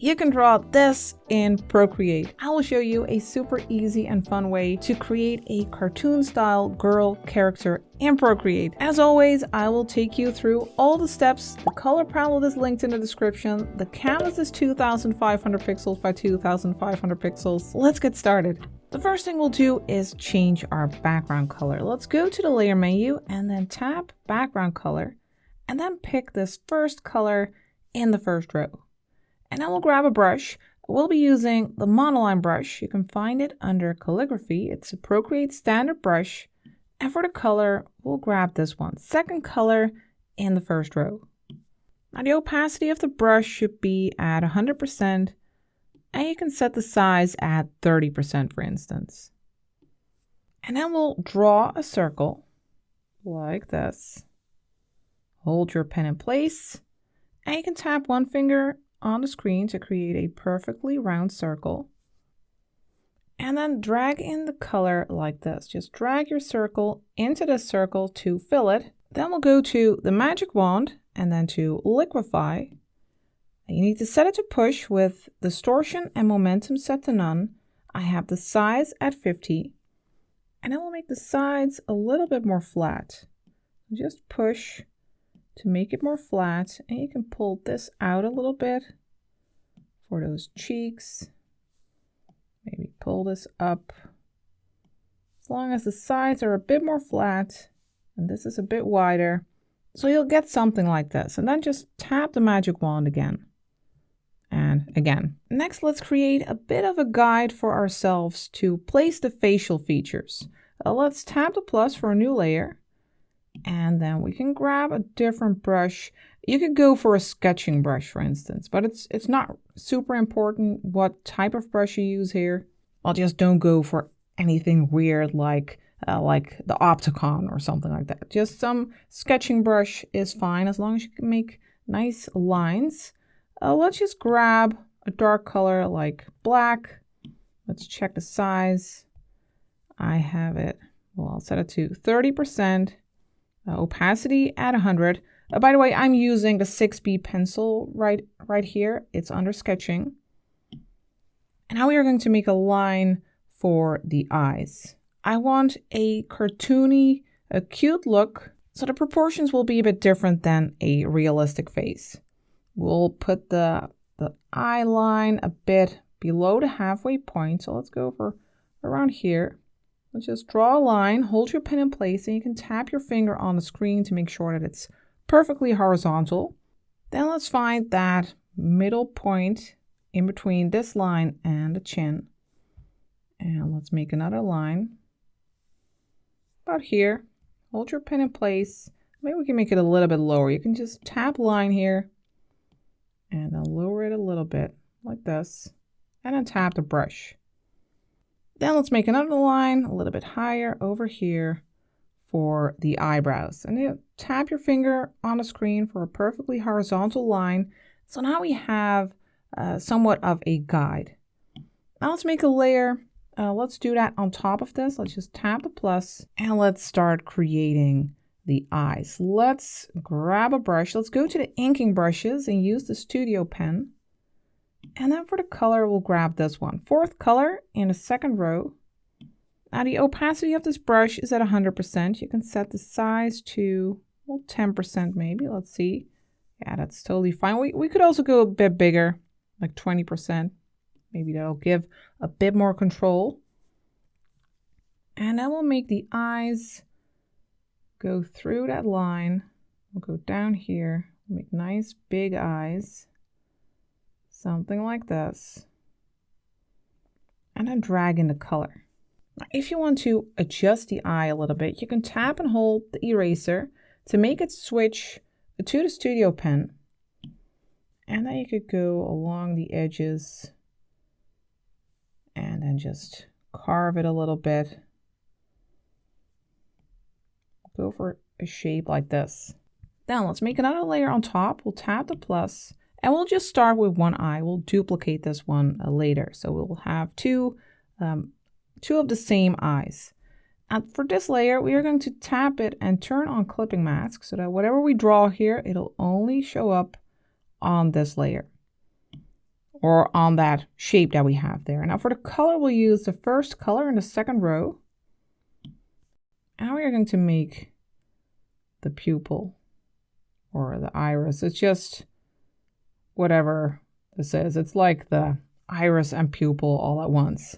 You can draw this in Procreate. I will show you a super easy and fun way to create a cartoon style girl character in Procreate. As always, I will take you through all the steps. The color palette is linked in the description. The canvas is 2500 pixels by 2500 pixels. Let's get started. The first thing we'll do is change our background color. Let's go to the layer menu and then tap background color and then pick this first color in the first row. And then we'll grab a brush. We'll be using the monoline brush. You can find it under calligraphy. It's a Procreate standard brush. And for the color, we'll grab this one, second color in the first row. Now the opacity of the brush should be at 100%. And you can set the size at 30%, for instance. And then we'll draw a circle like this. Hold your pen in place. And you can tap one finger on the screen to create a perfectly round circle. And then drag in the color like this. Just drag your circle into the circle to fill it. Then we'll go to the magic wand and then to Liquify. You need to set it to push with distortion and momentum set to none. I have the size at 50. And then we'll make the sides a little bit more flat. Just push to make it more flat, and you can pull this out a little bit for those cheeks. Maybe pull this up. As long as the sides are a bit more flat and this is a bit wider. So you'll get something like this, and then just tap the magic wand again and again. Next, let's create a bit of a guide for ourselves to place the facial features. Let's tap the plus for a new layer. And then we can grab a different brush. You could go for a sketching brush, for instance, but it's not super important what type of brush you use here. Well, just don't go for anything weird like the Opticon or something like that. Just some sketching brush is fine as long as you can make nice lines. Let's just grab a dark color like black. Let's check the size. I have it, well, I'll set it to 30%. Opacity at 100. By the way, I'm using the 6B pencil right here. It's under sketching. And now we are going to make a line for the eyes. I want a cartoony, a cute look. So the proportions will be a bit different than a realistic face. We'll put the eye line a bit below the halfway point. So let's go for around here. Let's just draw a line, hold your pen in place, and you can tap your finger on the screen to make sure that it's perfectly horizontal. Then let's find that middle point in between this line and the chin. And let's make another line about here. Hold your pen in place. Maybe we can make it a little bit lower. You can just tap line here and then lower it a little bit like this. And then tap the brush. Then let's make another line a little bit higher over here for the eyebrows. And you tap your finger on the screen for a perfectly horizontal line. So now we have somewhat of a guide. Now let's make a layer. Let's do that on top of this. Let's just tap the plus and let's start creating the eyes. Let's grab a brush. Let's go to the inking brushes and use the studio pen. And then for the color, we'll grab this one. Fourth color in the second row. Now the opacity of this brush is at 100%. You can set the size to, well, 10% maybe. Let's see. Yeah, that's totally fine. We could also go a bit bigger, like 20%. Maybe that'll give a bit more control. And then we'll make the eyes go through that line. We'll go down here, make nice big eyes. Something like this. And then drag in the color. Now, if you want to adjust the eye a little bit, you can tap and hold the eraser to make it switch to the studio pen. And then you could go along the edges and then just carve it a little bit. Go for a shape like this. Then let's make another layer on top. We'll tap the plus. And we'll just start with one eye. We'll duplicate this one later. So we'll have two of the same eyes. And for this layer, we are going to tap it and turn on clipping mask so that whatever we draw here, it'll only show up on this layer. or on that shape that we have there. Now for the color, we'll use the first color in the second row. And we're going to make the pupil or the iris. It's just whatever this is. It's like the iris and pupil all at once.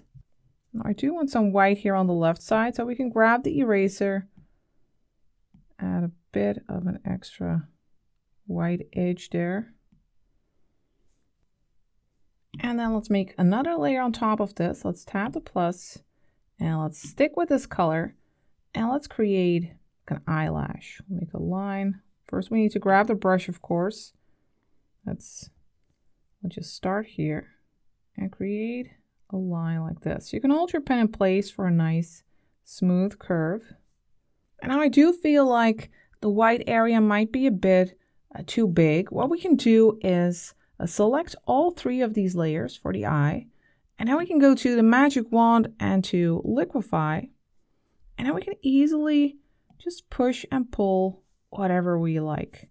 Now I do want some white here on the left side, so we can grab the eraser, add a bit of an extra white edge there. And then let's make another layer on top of this. Let's tap the plus and let's stick with this color and let's create an eyelash. We'll make a line. First we need to grab the brush, of course. We'll just start here and create a line like this. You can hold your pen in place for a nice smooth curve. And now I do feel like the white area might be a bit too big. What we can do is select all three of these layers for the eye. And now we can go to the magic wand and to Liquify. And now we can easily just push and pull whatever we like.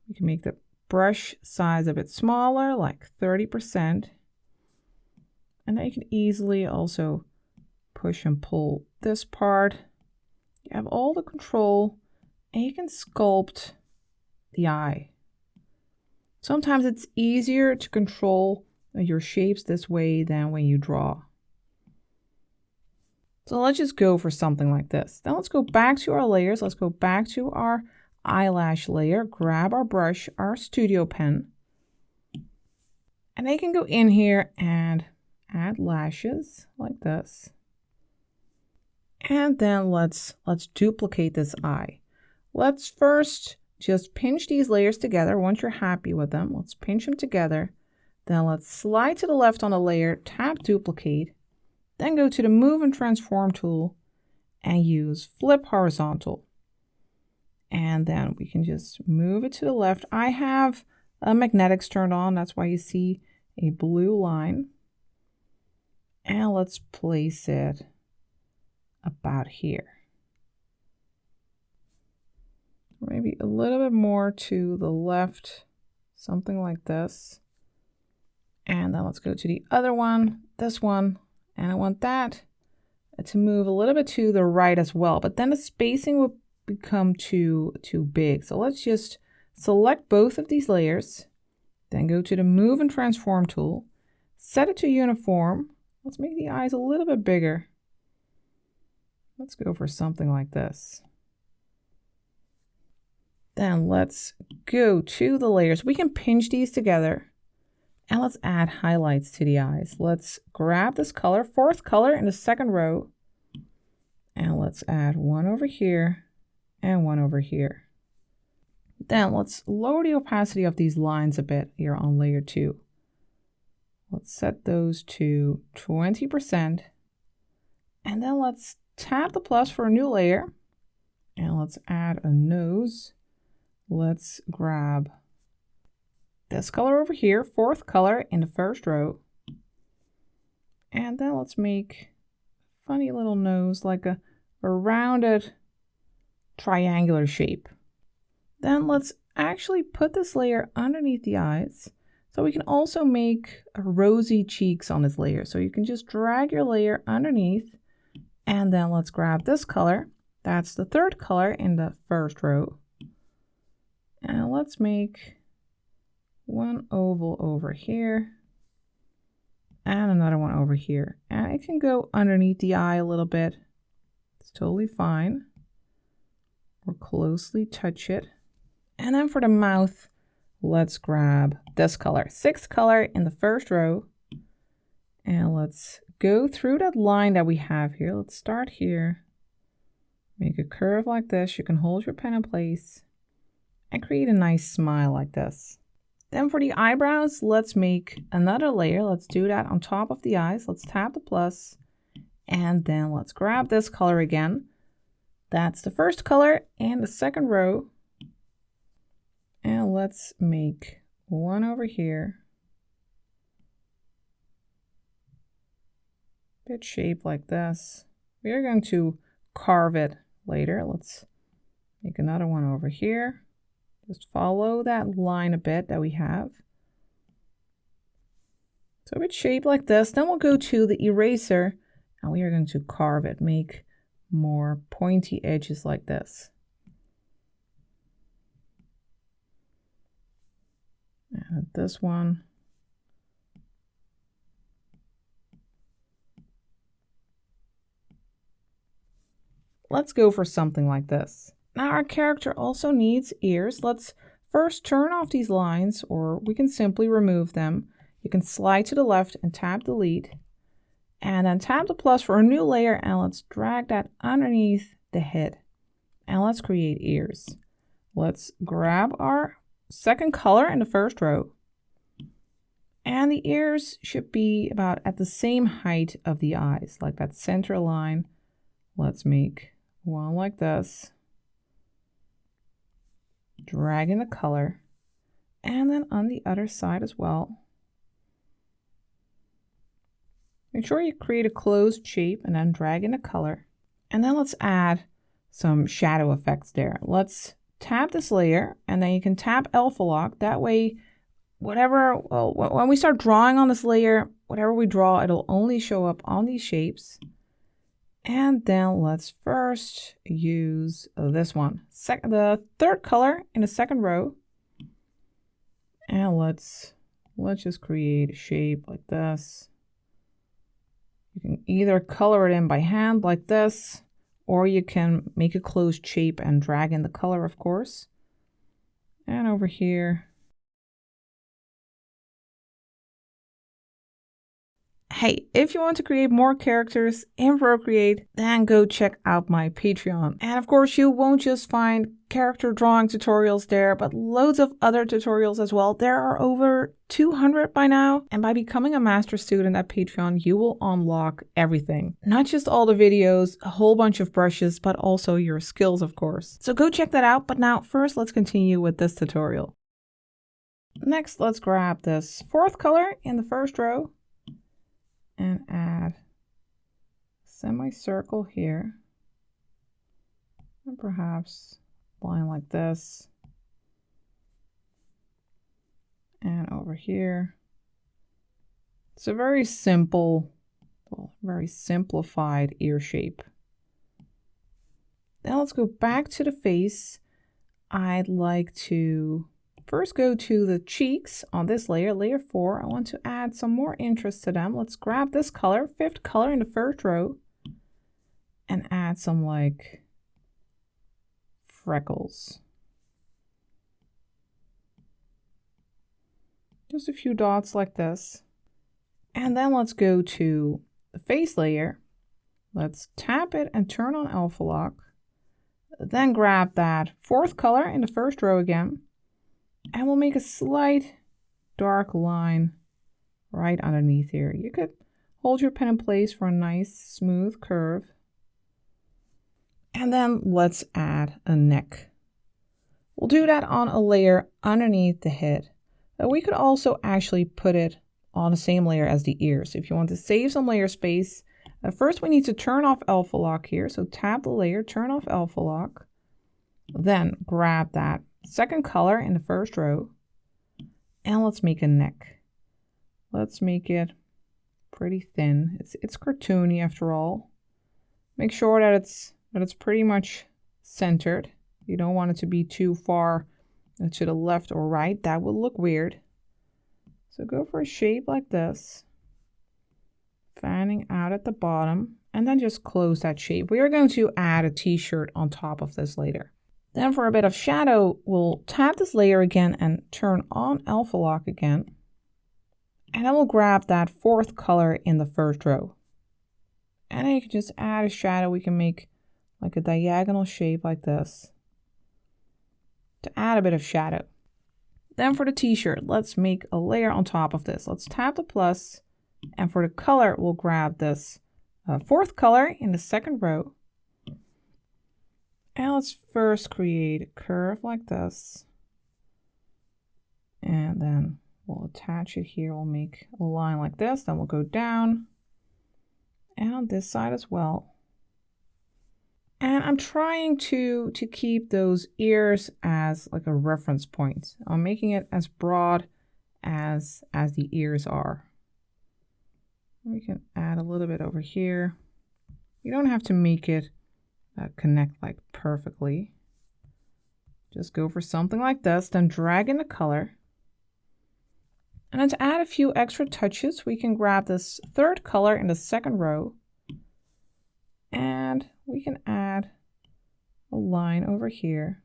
We can make the brush size a bit smaller, like 30%. And then you can easily also push and pull this part. You have all the control and you can sculpt the eye. Sometimes it's easier to control your shapes this way than when you draw. So let's just go for something like this. Then let's go back to our layers. Let's go back to our eyelash layer, grab our brush, our studio pen, and I can go in here and add lashes like this. And then let's duplicate this eye. Let's first just pinch these layers together. Once you're happy with them, let's pinch them together. Then let's slide to the left on the layer, tap duplicate, then go to the move and transform tool and use flip horizontal. And then we can just move it to the left. I have magnetics turned on. That's why you see a blue line. And let's place it about here. Maybe a little bit more to the left, something like this. And then let's go to the other one, this one, and I want that to move a little bit to the right as well, but then the spacing will become too big. So let's just select both of these layers, then go to the move and transform tool, set it to uniform. Let's make the eyes a little bit bigger. Let's go for something like this. Then let's go to the layers. We can pinch these together and let's add highlights to the eyes. Let's grab this color, fourth color in the second row, and let's add one over here and one over here. Then let's lower the opacity of these lines a bit here on layer 2. Let's set those to 20%. And then let's tap the plus for a new layer. And let's add a nose. Let's grab this color over here, fourth color in the first row. And then let's make a funny little nose, like a rounded triangular shape. Then let's actually put this layer underneath the eyes. So we can also make rosy cheeks on this layer. So you can just drag your layer underneath. And then let's grab this color. That's the third color in the first row. And let's make one oval over here and another one over here. And it can go underneath the eye a little bit. It's totally fine. Or closely touch it. And then for the mouth, let's grab this color, sixth color in the first row. And let's go through that line that we have here. Let's start here. Make a curve like this. You can hold your pen in place and create a nice smile like this. Then for the eyebrows, let's make another layer. Let's do that on top of the eyes. Let's tap the plus and then let's grab this color again. That's the first color in the second row. And let's make one over here. Bit shaped like this. We are going to carve it later. Let's make another one over here. Just follow that line a bit that we have. So it's shaped like this. Then we'll go to the eraser and we are going to carve it, make more pointy edges like this. And this one. Let's go for something like this. Now our character also needs ears. Let's first turn off these lines, or we can simply remove them. You can slide to the left and tap delete, and then tap the plus for a new layer, and let's drag that underneath the head. And let's create ears. Let's grab our second color in the first row. And the ears should be about at the same height of the eyes, like that center line. Let's make one like this. Drag in the color. And then on the other side as well. Make sure you create a closed shape and then drag in the color. And then let's add some shadow effects there. Let's tap this layer and then you can tap alpha lock. That way, when we start drawing on this layer, whatever we draw, it'll only show up on these shapes. And then let's first use this one, the third color in the second row. And let's just create a shape like this. You can either color it in by hand like this, or you can make a closed shape and drag in the color, of course. And over here. Hey, if you want to create more characters in Procreate, then go check out my Patreon. And of course, you won't just find character drawing tutorials there, but loads of other tutorials as well. There are over 200 by now. And by becoming a master student at Patreon, you will unlock everything. Not just all the videos, a whole bunch of brushes, but also your skills, of course. So go check that out. But now first, let's continue with this tutorial. Next, let's grab this fourth color in the first row. And add a semicircle here, and perhaps a line like this, and over here. It's a very simple, very simplified ear shape. Now let's go back to the face. I'd like to first go to the cheeks on this layer, layer 4. I want to add some more interest to them. Let's grab this color, fifth color in the first row, and add some like freckles. Just a few dots like this. And then let's go to the face layer. Let's tap it and turn on alpha lock. Then grab that fourth color in the first row again. And we'll make a slight dark line right underneath here. You could hold your pen in place for a nice smooth curve. And then let's add a neck. We'll do that on a layer underneath the head. We could also actually put it on the same layer as the ears. If you want to save some layer space, first we need to turn off alpha lock here. So tap the layer, turn off alpha lock. Then grab that second color in the first row, and let's make a neck. Let's make it pretty thin. It's cartoony after all. Make sure that it's pretty much centered. You don't want it to be too far to the left or right. That would look weird. So go for a shape like this, fanning out at the bottom, and then just close that shape. We are going to add a t-shirt on top of this later. Then for a bit of shadow, we'll tap this layer again and turn on alpha lock again. And then we'll grab that fourth color in the first row. And then you can just add a shadow. We can make like a diagonal shape like this to add a bit of shadow. Then for the t-shirt, let's make a layer on top of this. Let's tap the plus, and for the color, we'll grab this fourth color in the second row. And let's first create a curve like this. And then we'll attach it here. We'll make a line like this. Then we'll go down. And on this side as well. And I'm trying to keep those ears as like a reference point. I'm making it as broad as the ears are. We can add a little bit over here. You don't have to make it connect like perfectly. Just go for something like this, then drag in the color. And then to add a few extra touches, we can grab this third color in the second row. And we can add a line over here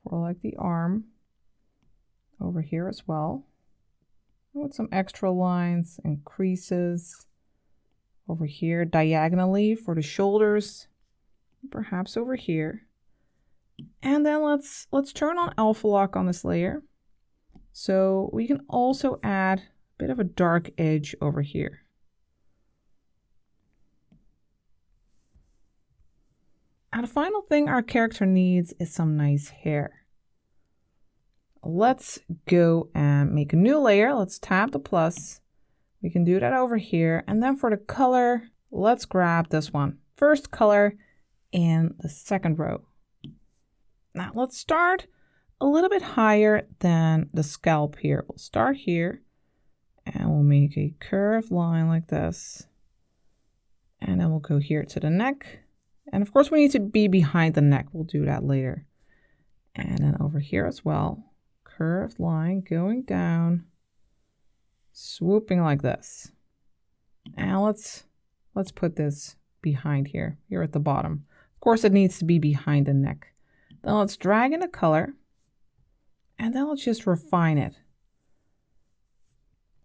for like the arm over here as well. With some extra lines and creases over here diagonally for the shoulders, perhaps over here. And then let's turn on alpha lock on this layer. So we can also add a bit of a dark edge over here. Now the final thing our character needs is some nice hair. Let's go and make a new layer. Let's tap the plus. We can do that over here. And then for the color, let's grab this one. First color in the second row. Now let's start a little bit higher than the scalp here. We'll start here and we'll make a curved line like this. And then we'll go here to the neck. And of course we need to be behind the neck. We'll do that later. And then over here as well. Curved line going down, swooping like this. And let's put this behind here at the bottom. Of course it needs to be behind the neck. Then let's drag in a color and then let's just refine it.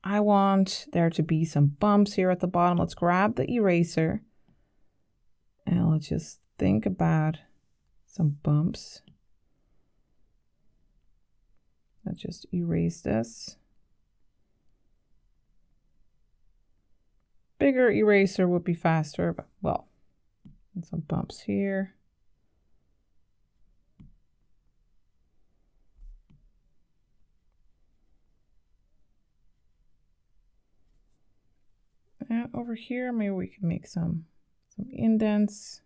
I want there to be some bumps here at the bottom. Let's grab the eraser and let's just think about some bumps. Let's just erase this. Bigger eraser would be faster, but well, and some bumps here. And over here, maybe we can make some indents.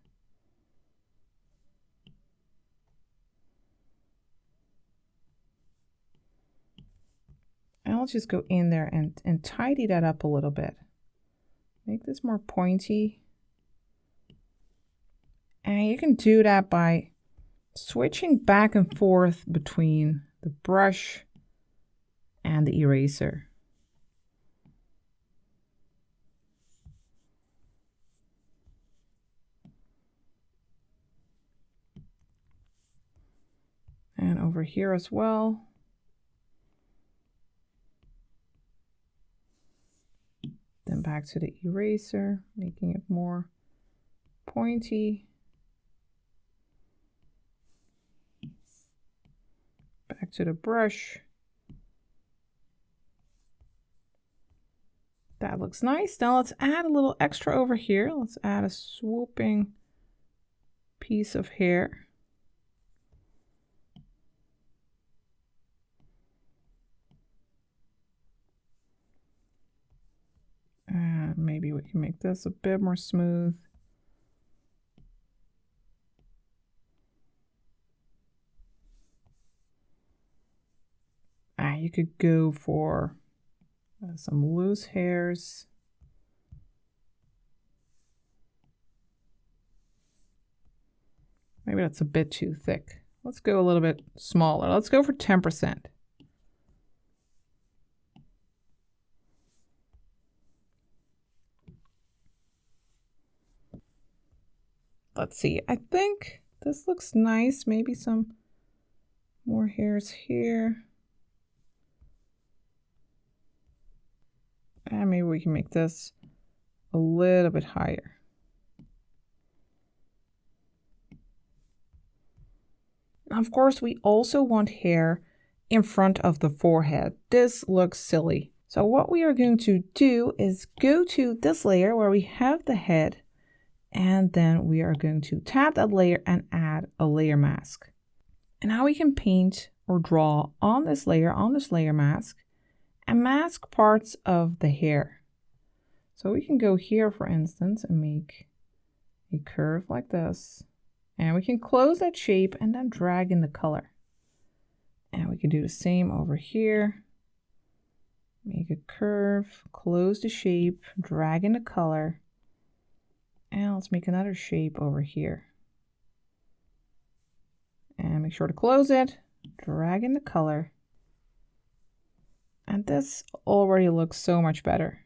And let's just go in there and tidy that up a little bit. Make this more pointy. And you can do that by switching back and forth between the brush and the eraser. And over here as well. Then back to the eraser, making it more pointy. Back to the brush. That looks nice. Now let's add a little extra over here. Let's add a swooping piece of hair. And maybe we can make this a bit more smooth. You could go for some loose hairs. Maybe that's a bit too thick. Let's go a little bit smaller. Let's go for 10%. Let's see. I think this looks nice. Maybe some more hairs here. And maybe we can make this a little bit higher. Now, of course, we also want hair in front of the forehead. This looks silly. So what we are going to do is go to this layer where we have the head, and then we are going to tap that layer and add a layer mask. And now we can paint or draw on this layer mask, and mask parts of the hair. So we can go here, for instance, and make a curve like this. And we can close that shape and then drag in the color. And we can do the same over here. Make a curve, close the shape, drag in the color, and let's make another shape over here. And make sure to close it, drag in the color. And this already looks so much better.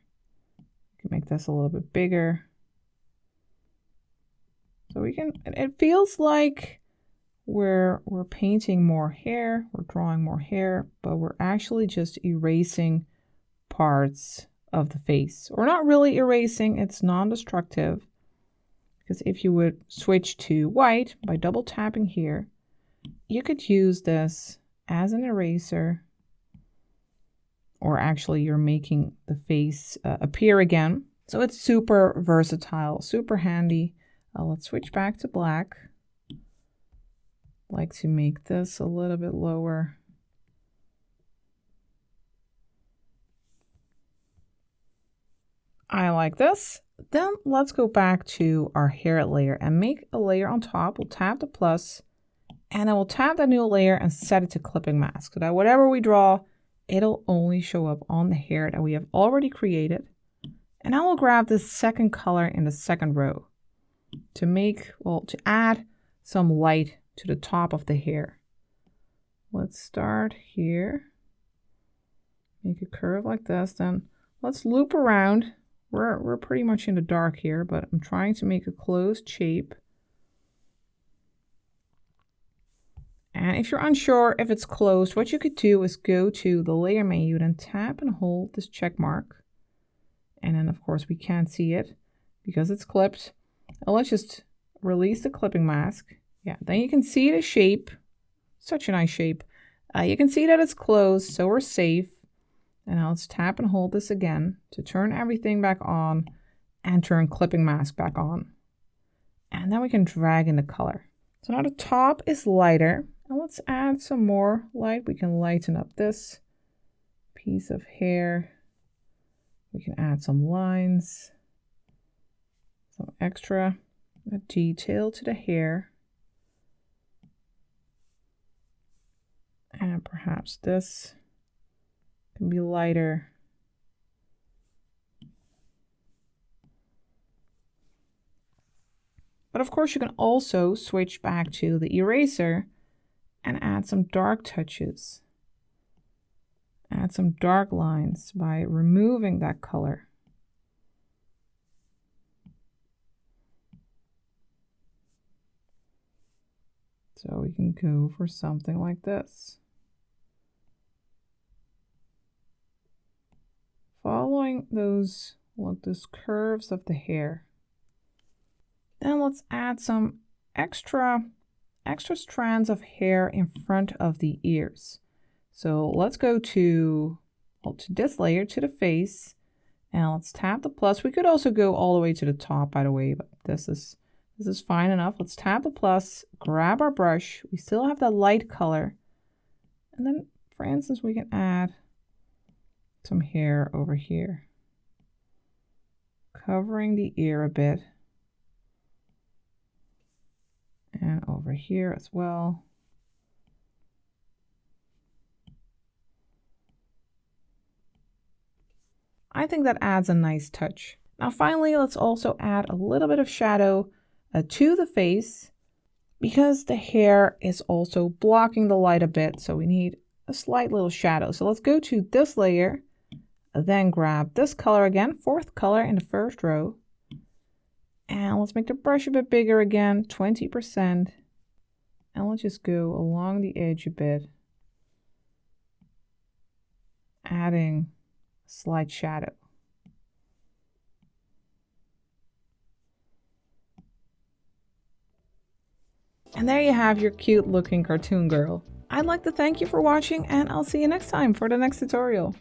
You can make this a little bit bigger. So we can, it feels like we're painting more hair, we're drawing more hair, but we're actually just erasing parts of the face. Or not really erasing, it's non-destructive. Because if you would switch to white by double tapping here, you could use this as an eraser, or actually you're making the face appear again. So it's super versatile, super handy. Let's switch back to black. Like to make this a little bit lower. I like this. Then let's go back to our hair layer and make a layer on top. We'll tap the plus and then we'll tap that new layer and set it to clipping mask so that whatever we draw, it'll only show up on the hair that we have already created. And I will grab this second color in the second row to make, well, to add some light to the top of the hair. Let's start here. Make a curve like this. Then let's loop around. We're pretty much in the dark here, but I'm trying to make a closed shape. And if you're unsure if it's closed, what you could do is go to the layer menu and tap and hold this check mark. And then of course we can't see it because it's clipped. Now let's just release the clipping mask. Yeah, then you can see the shape. Such a nice shape. You can see that it's closed, so we're safe. And now let's tap and hold this again to turn everything back on and turn clipping mask back on. And then we can drag in the color. So now the top is lighter. And let's add some more light. We can lighten up this piece of hair. We can add some lines, some extra detail to the hair. And perhaps this can be lighter. But of course you can also switch back to the eraser and add some dark touches. Add some dark lines by removing that color. So we can go for something like this. Following those curves of the hair. Then let's add some extra strands of hair in front of the ears. So let's go to this layer, to the face, and let's tap the plus. We could also go all the way to the top, by the way, but this is fine enough. Let's tap the plus, grab our brush. We still have that light color. And then, for instance, we can add some hair over here, covering the ear a bit. And over here as well. I think that adds a nice touch. Now finally, let's also add a little bit of shadow to the face because the hair is also blocking the light a bit. So we need a slight little shadow. So let's go to this layer, then grab this color again, fourth color in the first row. And let's make the brush a bit bigger again, 20%. And let's just go along the edge a bit, adding a slight shadow. And there you have your cute looking cartoon girl. I'd like to thank you for watching, and I'll see you next time for the next tutorial.